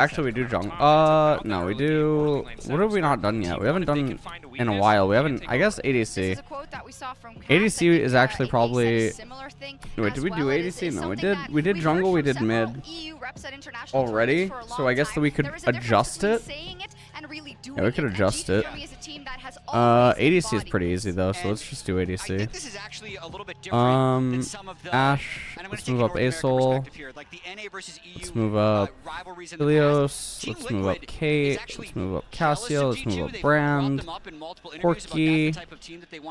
Actually, we do jungle. No, we do. What have we not done yet? We haven't done in a while. We haven't. I guess ADC. ADC is actually probably. Wait, did we do ADC? No, we did. We did jungle. We did mid already. So I guess that we could adjust it. Yeah, we could adjust it. ADC is pretty easy though, so let's just do ADC. Ashe. Let's move up Asol. Let's move up Helios. Let's move up Kate. Let's move up Cassio. Let's move up Brand. Porky.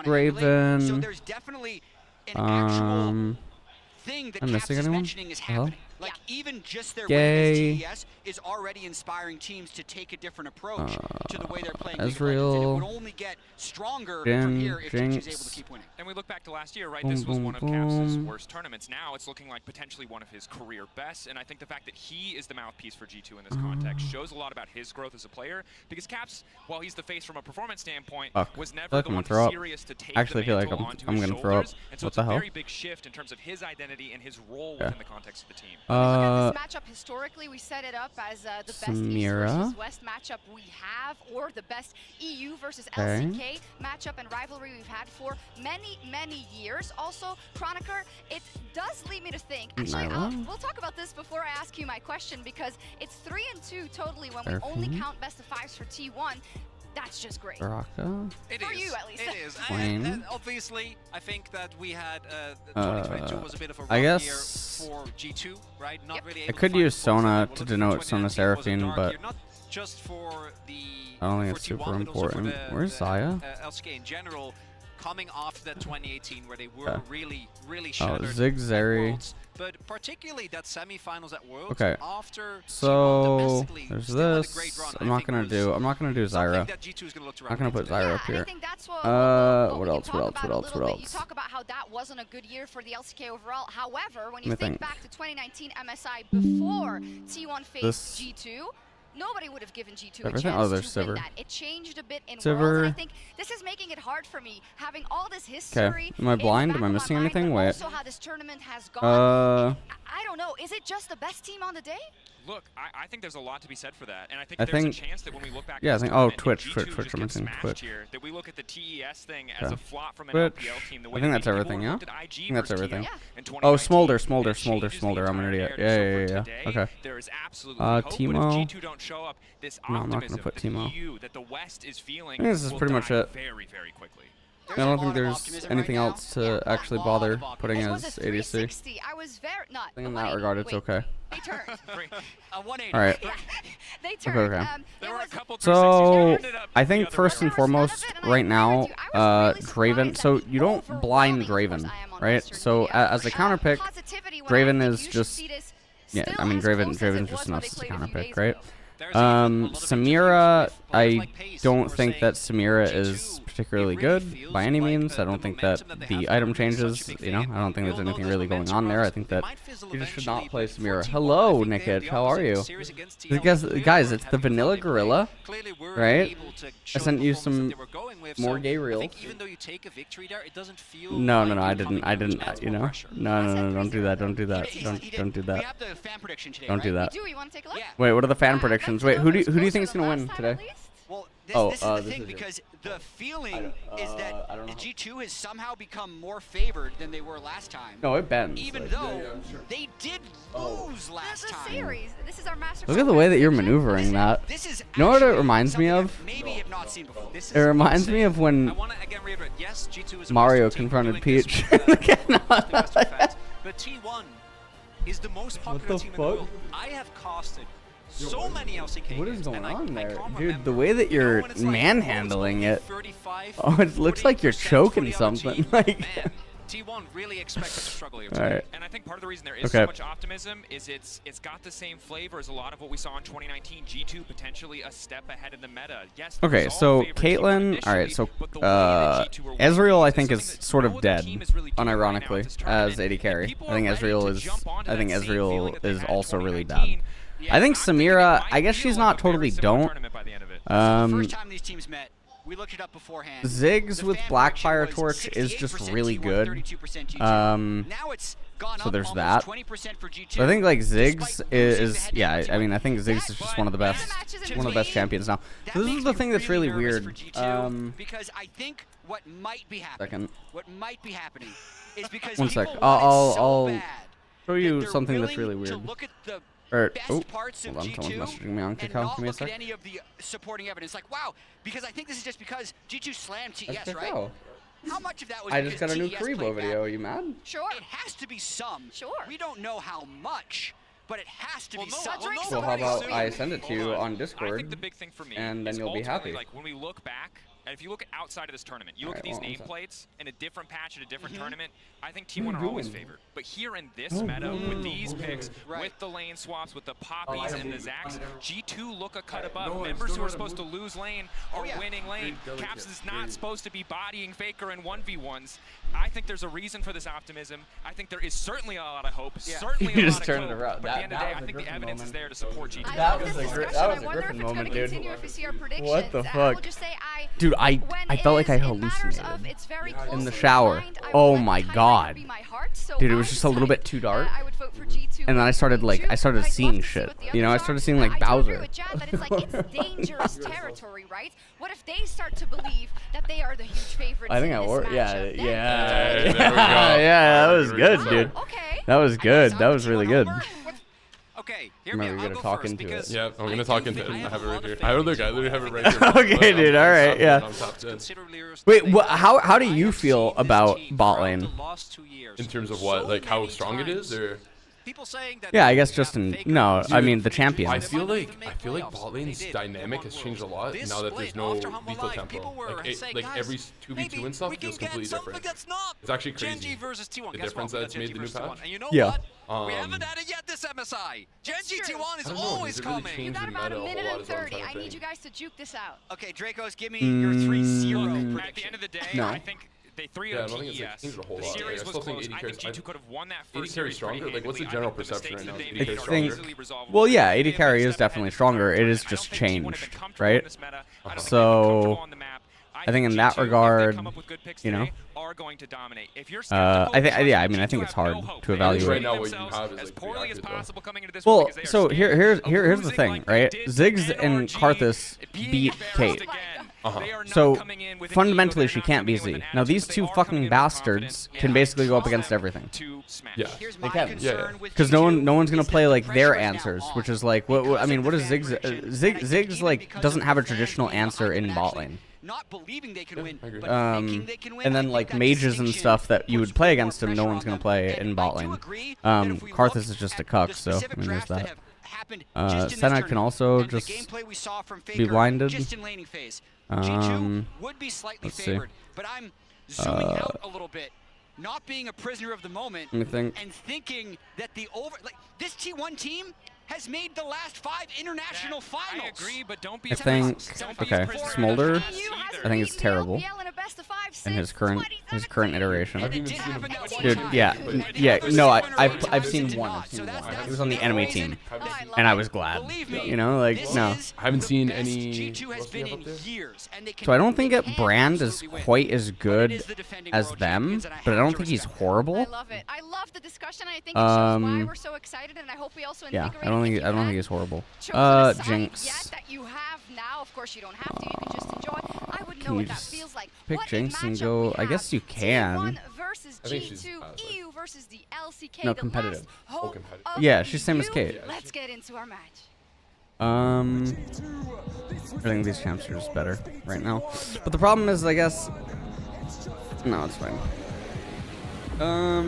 Raven. I'm missing anyone? Hello? Like even just their Gay. TES is already inspiring teams to take a different approach to the way they're playing. Ezreal. It would only get stronger from here if Jinx is able to keep winning. And we look back to last year, right? This was one of Caps' worst tournaments. Now it's looking like potentially one of his career best. And I think the fact that he is the mouthpiece for G2 in this context shows a lot about his growth as a player. Because Caps, while he's the face from a performance standpoint, was never the one serious to take Actually, I feel like I'm gonna throw up. And so What it's the a hell? very big shift in terms of his identity and his role within the context of the team. Look at this matchup historically, we set it up as the best Samira. East versus West matchup we have, or the best EU versus LCK matchup and rivalry we've had for many years. Also, Chroniker, it does lead me to think. Actually, we'll talk about this before I ask you my question, because it's 3-2 totally when we only count best of fives for T1. That's just great. Baraka. It For is. you, at least. It is. Wayne. And obviously, I think that we had 2022 was a bit of a rough I year guess for G2, right? Not really I able could to find use the Sona focus. to denote Sona 2019 was a Seraphine, dark but year, not just for the I don't think for it's T1, super but also for important. the- Where's the, Zaya? LCK in general, coming after that 2018 where they were Okay. really Oh, shattered Zig at Zeri. Worlds, but particularly that semifinals at Worlds. Okay. After So T1 domestically there's still had a this. great run, I'm I not think gonna was do. I'm not gonna do something Zyra. that G2 is gonna look to I'm not gonna put replicate. Zyra up And I here. think that's What we else? can What else? talk What about a else? little What bit. You else? talk about how that wasn't a good year for the LCK overall. However, when Let you me think think. back to 2019 MSI before T1 faced This- G2, nobody would have given G2 a Everything? chance Oh, there's to win Sivir. that. It changed a bit in Sivir. Worlds, and I think this is making it hard for me, having all this history. Am I in the blind? back Am I of my missing mind, anything? but Wait. Also how this tournament has gone. I don't know. Is it just the best team on the day? Look, I think there's a lot to be said for that, and I think I there's think- a chance that when we look back yeah, I at this think- tournament, Twitch, and Twitch, G2 Twitch, just I'm gets missing smashed Twitch. here, that we look at the TES thing as Okay. a flop from an Twitch. LPL team. The I way think that that's people everything, yeah? looked at I IG think that's versus everything. TES in Oh, 2019, Smolder, it Smolder, changes Smolder, the Smolder. I'm an entire idiot. narrative. So Yeah. for today, Okay. there is absolutely hope, but Teemo. if G2 don't show up, this No, I'm not gonna optimism put that Teemo. EU, that the West is feeling, I think this is will pretty much die it. very, very quickly. I don't think there's anything else to actually bother putting This was as a ADC. 360. I was very not. I think in a that 180. regard, it's Wait, okay. They turned. A 180. All right. Yeah, they turned. Okay. There were a couple So 360s that ended up I the think other first way. and foremost, right now, Draven. So you don't blind Draven, right? So as a counter pick, Draven is just I mean Draven's just enough as a counter pick, right? Samira, I don't think that Samira is particularly good by any means. I don't think that the item changes, I don't think there's anything really going on there. I think that you just should not play Samira. Hello, nickich, how are you? Guys, it's the Vanilla Gorilla, right? I sent you some more gay reels. No, I didn't, No, don't do that, don't do that, don't do that. Don't do that. Wait, what are the fan predictions? Wait, who do you think is gonna win today? Well, this is the thing, is because the feeling is that G2 has somehow become more favored than they were last time. No, it bends. Even like, though I'm sure. they did lose last This is a time. series. This is our master. Look at the way that you're maneuvering that. This is You know what it actually reminds me something of? I maybe have not seen before. This is It reminds me of I when want to again reiterate, yes, G2 is a Mario Western team confronted doing Peach. this with, the Western fans, but T1 is the most popular the team in the fuck? world. I have casted so many LCK What is games, going and on I there? can't Dude, remember. the way that You know, you're when it's like, manhandling oh, it. it's only 35, Oh, it looks like you're 40% choking for the other something. team. Like, Man, T1 really expected to struggle here. Alright. And I think part of the reason there is Okay. so much optimism is it's got the same flavor as a lot of what we saw in 2019. G2 potentially a step ahead in the meta. Yes. okay, there's so all favorites even Caitlyn, alright, initially, so but the way that G2 were winning Ezreal I is think is something that sort no of other dead, team is really doing right now at unironically, this as tournament. AD And carry. people I think are ready Ezreal to is jump onto that same feeling Ezreal that they is had in also really bad. 2019. I think I'm thinking it Samira, might I guess feel she's like not a very totally similar don't. tournament by the end of it. the first time these teams met We looked it up beforehand. Ziggs The with fan Blackfire prediction Torch was is just 68% really T1, good. 32% G2. Now it's gone So up there's almost that. 20% for G2. So I think like Ziggs despite losing is the yeah. head-to-head I mean, T1. I think Ziggs is just one of the best, one of the best champions now. That So this is makes the me thing that's really nervous weird. for G2, because I think what might be happening, is because One people sec. want it I'll so bad show that you they're something that's willing really to weird. look at the Or best oh, parts of hold on, someone's G2 messaging me on and Kakao. not Give me a look at sec. any of the supporting evidence. Like, wow, because I think this is just because G2 slammed TES, That's right? Kakao. How much of that was I just because got a new TES Karibo played video. bad? Are you mad? Sure. It has to be some. Sure. We don't know how much, but it has to be some. So how about I send it to you on I Discord, think the big thing for me and then is you'll be ultimately, happy. like when we look back, and if you look outside of this tournament, you look at these nameplates in a different patch at a different tournament, I think T1 are always favored. But here in this meta, with these picks, with the lane swaps, with the poppies and the Zacs, G2 look a cut above. Members who are supposed to lose lane are winning lane. Caps is not supposed to be bodying Faker in 1v1s. I think there's a reason for this optimism. I think there is certainly a lot of hope, certainly You a just lot turned of it hope. around. But at the end of the day, That I was a think the Griffin evidence is moment. there to support G2. I love was this a discussion. that was I a wonder if Griffin it's moment, gonna dude. continue if we see our predictions. What the I fuck? will just say Dude, I when felt like I it is, it matters hallucinated of it's very in the closely shower. aligned, I Oh would let my tiebreaker god. be my heart, so Dude, it I was just a little decided bit too that dark. I would vote for G2 And then I started like I started I'd love seeing to see shit. what the You know, I others started are. seeing like I do agree Bowser. with Jad that it's like it's dangerous territory, right? What if they start to believe that they are the huge favorites? I think in I this wore yeah, matchup? Then yeah, it's yeah, yeah, that was good, Oh, dude. okay. That was good. That was really good. Okay, hear me out. I'll go talk into it. Yeah, I'm gonna talk into it. I have it right here. I literally have it right here. Okay, dude. All right, yeah. Wait, how do you feel about bot lane? In terms of what, like how strong it is, or? Yeah, I guess just in no. I mean the champions. I feel like bot lane's dynamic has changed a lot now that there's no lethal tempo. Like every 2v2 and stuff feels completely different. It's actually crazy. The difference that it's made the new patch. Yeah. We haven't had it yet this MSI. Genji T1 is I don't know, always has it really coming. You changed got the about meta a a minute whole lot and is what I'm 30. trying to I need think. you guys to juke this out. Okay, Dracos, give me your 3-0 prediction. At the end of the day, No. I think they 3-0 Yeah, I don't think it's TES. like changed a whole The lot. series I was still think close. 80 I think carries. G2 could have won that 80 first carries series pretty stronger? Like, what's the handedly. general I think the perception mistakes right now? that Is they 80 made carries are think- easily resolvable. Well, yeah, They 80 have carry been is a step definitely ahead stronger. in It the is tournament. just I don't think T1 have been changed, comfortable right? in this meta. I don't think they've been So comfortable on the map. I think in that G2, if they regard, come up with good picks you know, today, are going to dominate. If you're I skeptical, think yeah. I mean, I G2 think it's have no hard hope. to They are evaluate. Right now, treating what you themselves have is, as like, poorly as reactive, though. possible coming into this one Well, because they are so scared here's of the losing thing, like they right? did Ziggs to and NRG, Karthus being beat embarrassed Kate. again. They are not So coming in with an fundamentally, ego, she they're can't not be coming in with Z. an Now attitude, these but two they are coming fucking in with bastards confidence, can and basically go up trust against them everything. to smash. Yeah. Here's They my can. concern Yeah. with Because G2 no one's gonna is that play the like pressure their is now answers, on. which is like what I Because mean. of What the is fan Ziggs? prediction, and I think Ziggs even like because doesn't of have a the fans traditional being answer behind in them bot actually lane. Not believing they can win, I agree. but thinking they can win. And I then think like that mages and distinction stuff that you puts would play more against him, no pressure one's on gonna them. play And in I bot do lane. agree that if we Karthus look is just a at cuck, the so specific I mean there's drafts that that. have happened just in this Senna can tournament also and the just gameplay we saw from be Faker blinded. just in laning phase. Um, G2 would be slightly let's see. favored, but I'm zooming out a little bit, not being a prisoner of the moment, Let me think. and thinking that this T1 team has made the last 5 international finals. I agree, but don't be I think okay, Smolder. I think it's terrible in his current iteration. I've even seen him. Dude, yeah, no, I've seen one. He was on the enemy team, and I was glad. You know, like no. I haven't seen any. G2 has been in years, and they So I don't think continue to Brand handle is win. quite as But it good is the defending as world them, champions, and I but I have don't to think he's respect horrible. I love it. I love the discussion. I think it shows why we're so excited, and I hope we also Yeah, invigorate. I don't if think you I don't think had he's horrible. chosen a side Jinx. yet that you have now. Of course, you don't have to. You can just enjoy. I would know Can you what that just feels like. pick What a Jinx and matchup go? we I guess have. you can. T1 versus I think she's G2, like- EU versus the LCK. No, the competitive. last hope competitive. of Yeah, she's same as EU. Kate. Let's get into our match. I think these champs are just better right now. But the problem is, I guess. No, it's fine. I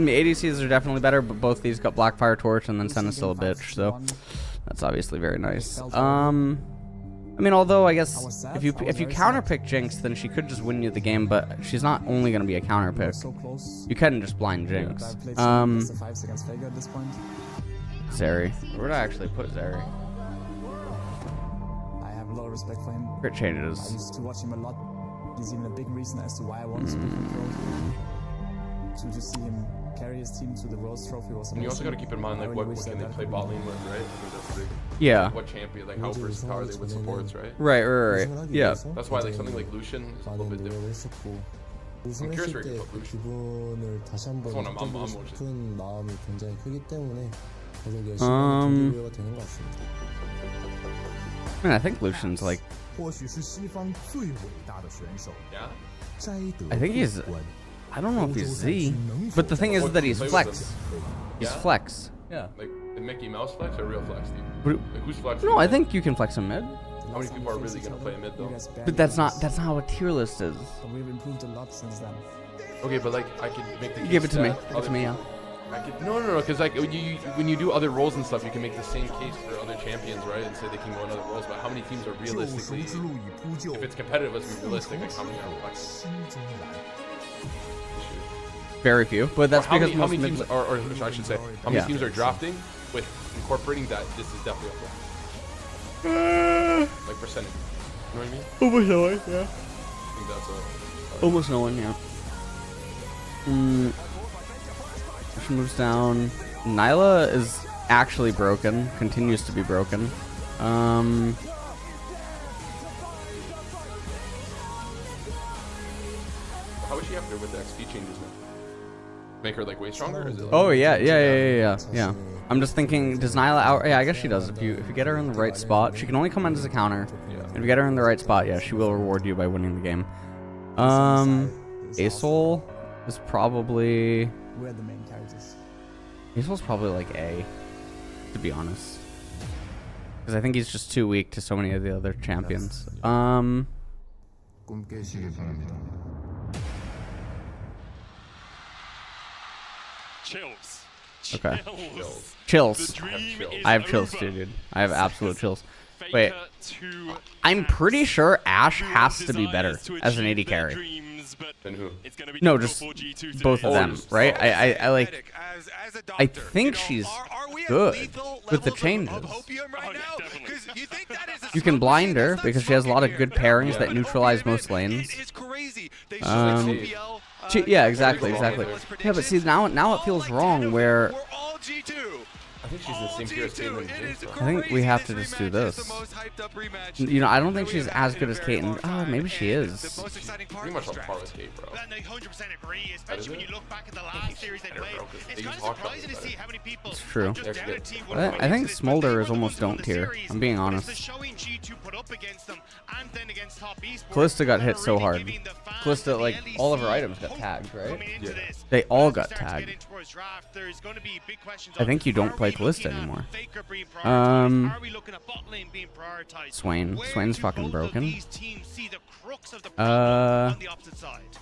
mean, ADCs are definitely better, but both these got Blackfire Torch, and then Senna's still a bitch, so that's obviously very nice. I mean, although I guess if you counterpick Jinx, then she could just win you the game, but she's not only gonna be a counterpick. You couldn't just blind Jinx. Zeri. Where would I actually put Zeri? I have a lot of respect for him. Crit I changes. used to watch him a lot. He's even a big reason as to why I wanted to pick him pro. To just see him carry his team to the World's Trophy was amazing. And you also got to keep in mind, like, what can they play bot lane with, right? I think that's big. Yeah. What champion, like, how versatile are they with supports, right? Right. Yeah. That's why, like, something like Lucian is a little bit different. I'm curious where you can put Lucian. That's one I'm watching. I mean, I think Lucian's like. Yeah. I think he's. I don't know if he's Z, but the thing is that he's flex. He's flex. Yeah. Like the Mickey Mouse flex or real flex, dude? Like who's flexing? No, I think you can flex him mid. How many people are really gonna play mid though? But that's not how a tier list is. We've improved a lot since then. Okay, but like I could make the case. Give it to me. Give it to me, yeah. No, because like when you do other roles and stuff, you can make the same case for other champions, right? And say they can go in other roles. But how many teams are realistically, if it's competitive, let's be realistic. Like how many are flex? Very few, but that's because how most many mid. teams are, or I should say, how many teams are drafting with incorporating that this is definitely a flex. Like percentage. You know what I mean? Almost no one, yeah. I think that's a. Almost no one, yeah. She moves down. Nyla is actually broken. Continues to be broken. How is she after with the XP changes now? Make her like way stronger? Or is it like Oh yeah. I'm just thinking, does Nyla out? Yeah, I guess she does. If you get her in the right spot, she can only come in as a counter. Yeah. If you get her in the right spot, yeah, she will reward you by winning the game. Asol is probably. Who are the main characters? Asol's probably like A, to be honest, because I think he's just too weak to so many of the other champions. Chills. Okay. Chills. Chills. I have chills too, dude. I have absolute chills. Wait, I'm pretty sure Ashe has to be better as an AD carry. Then who? No, just both of them, right? I like. I think she's good with the changes. You can blind her because she has a lot of good pairings that neutralize most lanes. Yeah, exactly. Yeah, but see now it feels wrong where. I think she's the same tier as Caitlyn and Jinx, though. I think we have to just do this. You know, I don't think she's as good as Caitlyn. Oh, maybe she is. She's pretty much on par with Kate, bro. 100% agree, especially when you look back at the last series they played. It's kind of surprising to see how many people It's true. just guarantee one I think Smolder is almost don't tier. I'm being honest. Calista got hit so hard. Calista, like, all of her items got tagged, right? Yeah. They all got tagged. I think you don't play Calista anymore. Swain. Swain's fucking broken. I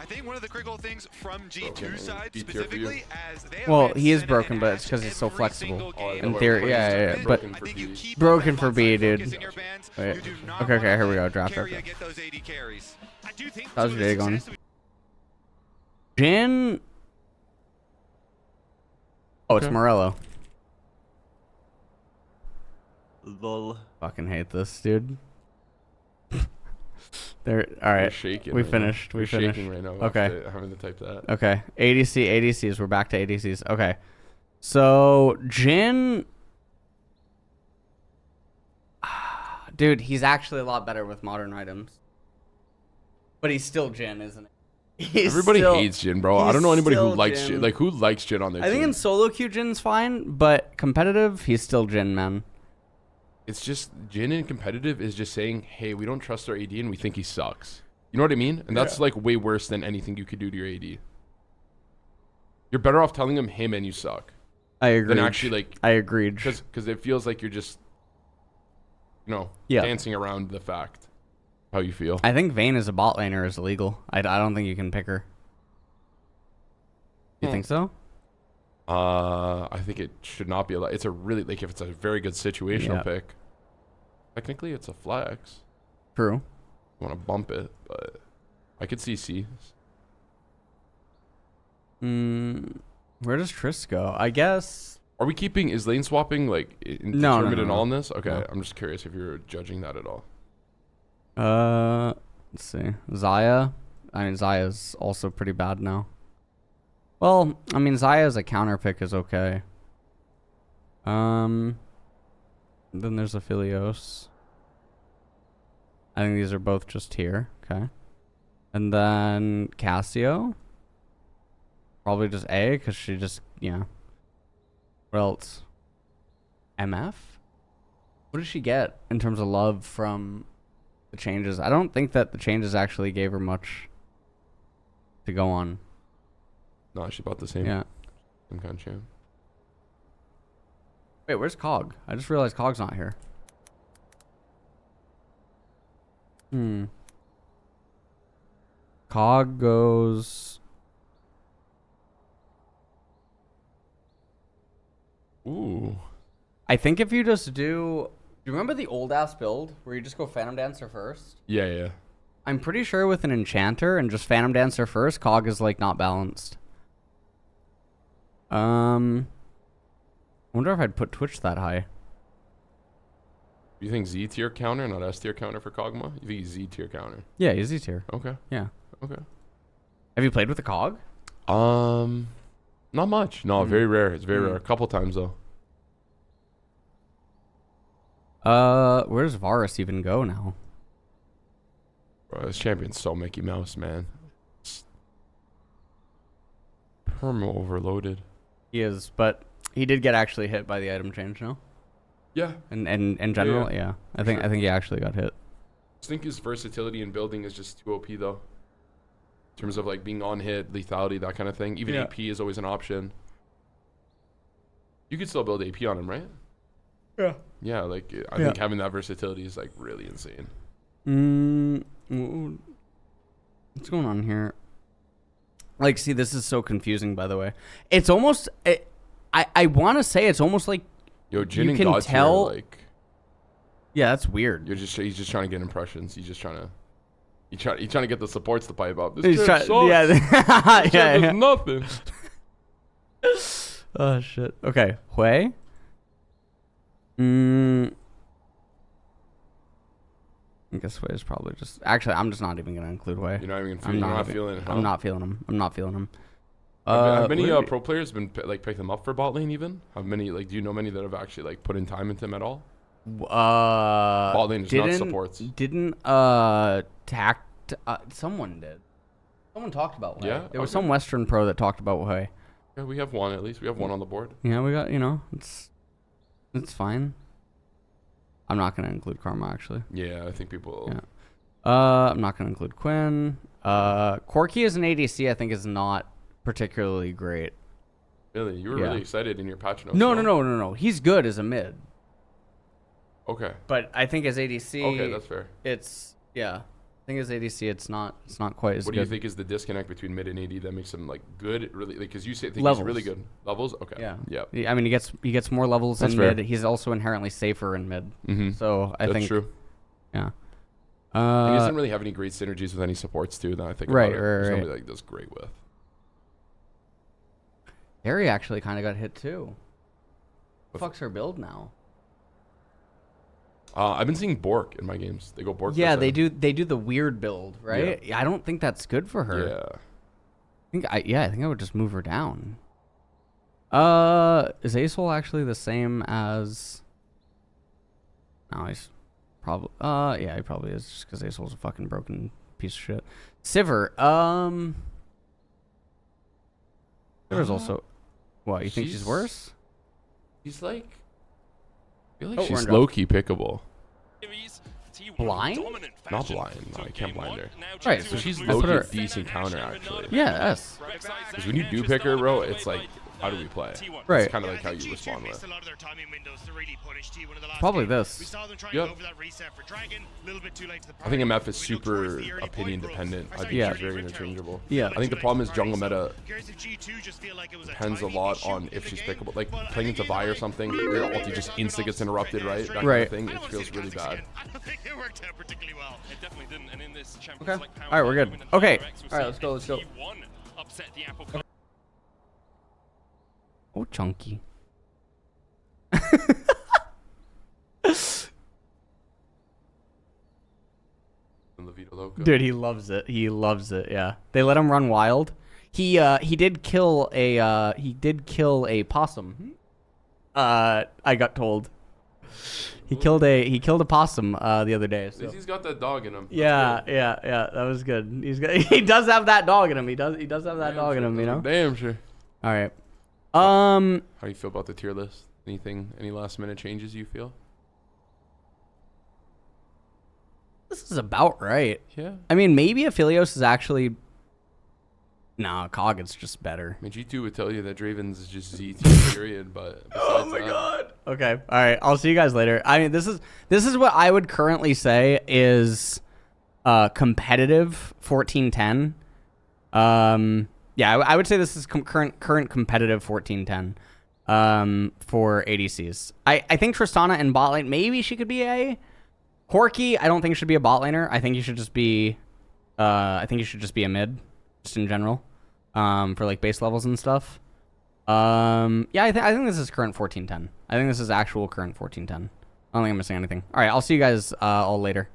think one of the critical things from G2 side specifically as they Well, he is broken, but it's because he's so flexible. In theory, yeah. But Broken for B. broken for B, dude. Wait. Okay, here we go. Draft. Okay. How's your day going? Jin. Oh, it's Morello. Lol. Fucking hate this, dude. There. All right. Shaking We right finished. Now. We finished. Shaking right now. Okay. After having to type that. Okay. ADCs. We're back to ADCs. Okay. So Jin. Dude, he's actually a lot better with modern items. But he's still Jin, isn't he? Everybody hates Jin, bro. I don't know anybody who likes Jin. Jin. Like, who likes Jin on their team? I think in solo queue Jin's fine, but competitive, he's still Jin, man. It's just Jin in competitive is just saying, hey, we don't trust our AD and we think he sucks. You know what I mean? And that's like way worse than anything you could do to your AD. You're better off telling him and you suck. I agree. Than actually like I agreed. Because it feels like you're just, you know, dancing around the fact how you feel. I think Vayne as a bot laner is illegal. I don't think you can pick her. You think so? I think it should not be allowed. It's a really, like, if it's a very good situational pick, technically it's a flex. True. I want to bump it, but I could see C. Where does Triss go? I guess. Are we keeping, is lane swapping like determined in all in this? Okay, I'm just curious if you're judging that at all. Let's see. Xayah. I mean, Xayah's also pretty bad now. Well, I mean, Zaya as a counter pick is okay. Then there's Aphelios. I think these are both just here. Okay. And then Cassio. Probably just A, because she just, yeah. What else? MF? What did she get in terms of love from the changes? I don't think that the changes actually gave her much to go on. No, she bought the same. Yeah. Same kind of champ. Wait, where's Cog? I just realized Cog's not here. Cog goes... Ooh. I think if you just do you remember the old ass build where you just go Phantom Dancer first? Yeah, yeah. I'm pretty sure with an Enchanter and just Phantom Dancer first, Cog is like not balanced. I wonder if I'd put Twitch that high. Do you think Z tier counter, not S tier counter for Kog'Maw? You think he's Z tier counter? Yeah, easy tier. Okay. Yeah. Okay. Have you played with the Cog? Not much. No, very rare. It's very rare. A couple times though. Where does Varus even go now? Bro, this champion's so Mickey Mouse, man. Perma overloaded. He is, but he did get actually hit by the item change, no? Yeah. And in general, yeah. I think he actually got hit. I think his versatility in building is just too OP though. In terms of like being on hit, lethality, that kind of thing. Even AP is always an option. You could still build AP on him, right? Yeah. Yeah, like I think having that versatility is like really insane. What's going on here? Like, see, this is so confusing, by the way. It's almost I want to say it's almost like Yo, Jin you and can God tell tier, like yeah, that's weird. he's just trying to get impressions. He's just trying to get the supports to pipe up. This He's champ try- sucks. yeah, There's nothing. Oh shit. Okay, Hui. I guess Hui is probably just. Actually, I'm just not even gonna include Hui. You're not even I'm not feeling it. Huh? I'm not feeling him. I'm not feeling him. Have many pro players been like picked them up for bot lane even? Have many like do you know many that have actually like put in time into him at all? Bot lane is not supports. Didn't someone did. Someone talked about Hui. Yeah, There was some Western pro that talked about Hui. Yeah, we have one at least. We have one on the board. Yeah, we got, it's fine. I'm not going to include Karma, actually. Yeah, I think people... Yeah. I'm not going to include Quinn. Corki as an ADC, I think, is not particularly great. Really? You were really excited in your patch notes. No. He's good as a mid. Okay. But I think as ADC... Okay, that's fair. It's... Yeah. I think as ADC, it's not quite as good. What do you think is the disconnect between mid and AD that makes him like good? Really, like because you say think levels. he's really good levels. Okay. Yeah. Yeah. I mean, he gets more levels That's in fair. mid. He's also inherently safer in mid. Mm-hmm. So I think that's true. Yeah. He doesn't really have any great synergies with any supports too. That I think about it. There's somebody like does great with. Harry actually kind of got hit too. What the fuck's her build now? I've been seeing Bork in my games. They go Bork. Yeah, they do. They do the weird build, right? Yeah. I don't think that's good for her. Yeah. I think I would just move her down. Is Acel actually the same as? No, he's probably. Yeah, he probably is, just because Acel's a fucking broken piece of shit. Sivir. Sivir's also. What, you think she's worse? He's like. I feel like she's raindrop. low-key pickable. Blind? Not blind. No, I can't blind her. Right, so She's I put her- low-key decent counter, actually. Yes. Because when you do pick her, bro, it's like, how do we play? Right. It's kind of like how you respond with. Probably this. Yep. I think MF is super opinion dependent. I think Yeah. she's very interchangeable. Yeah. I think the problem is jungle meta depends a lot on if she's pickable. Like playing into Vi or something, your ulti just insta gets interrupted, right? That kind of thing. It feels really bad. Okay. All right, we're good. Okay. All right, let's go. Okay. Oh, chunky. Dude, he loves it. He loves it. Yeah. They let him run wild. He did kill a possum. I got told. He killed a possum the other day. So. He's got that dog in him. Yeah. That was good. He does have that dog in him. He does have that dog in him. You know. Damn sure. All right. How do you feel about the tier list? Any last minute changes you feel? This is about right. Yeah. I mean, maybe Aphelios is actually. Nah, Cogget's just better. I mean, G2 would tell you that Draven's is just Z tier period, but oh my god. Okay. All right. I'll see you guys later. I mean, this is what I would currently say is competitive 14-10. Yeah, I would say this is current competitive 14-10 for ADCs. I think Tristana in bot lane, maybe she could be a Corki. I don't think should be a bot laner. I think you should just be a mid, just in general, for like base levels and stuff. Yeah, I think this is current 14-10. I think this is actual current 14-10. I don't think I'm missing anything. All right, I'll see you guys all later.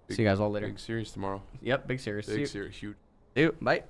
See you guys all later. Big series tomorrow. Yep, big series. Big series, huge. See you. Bye.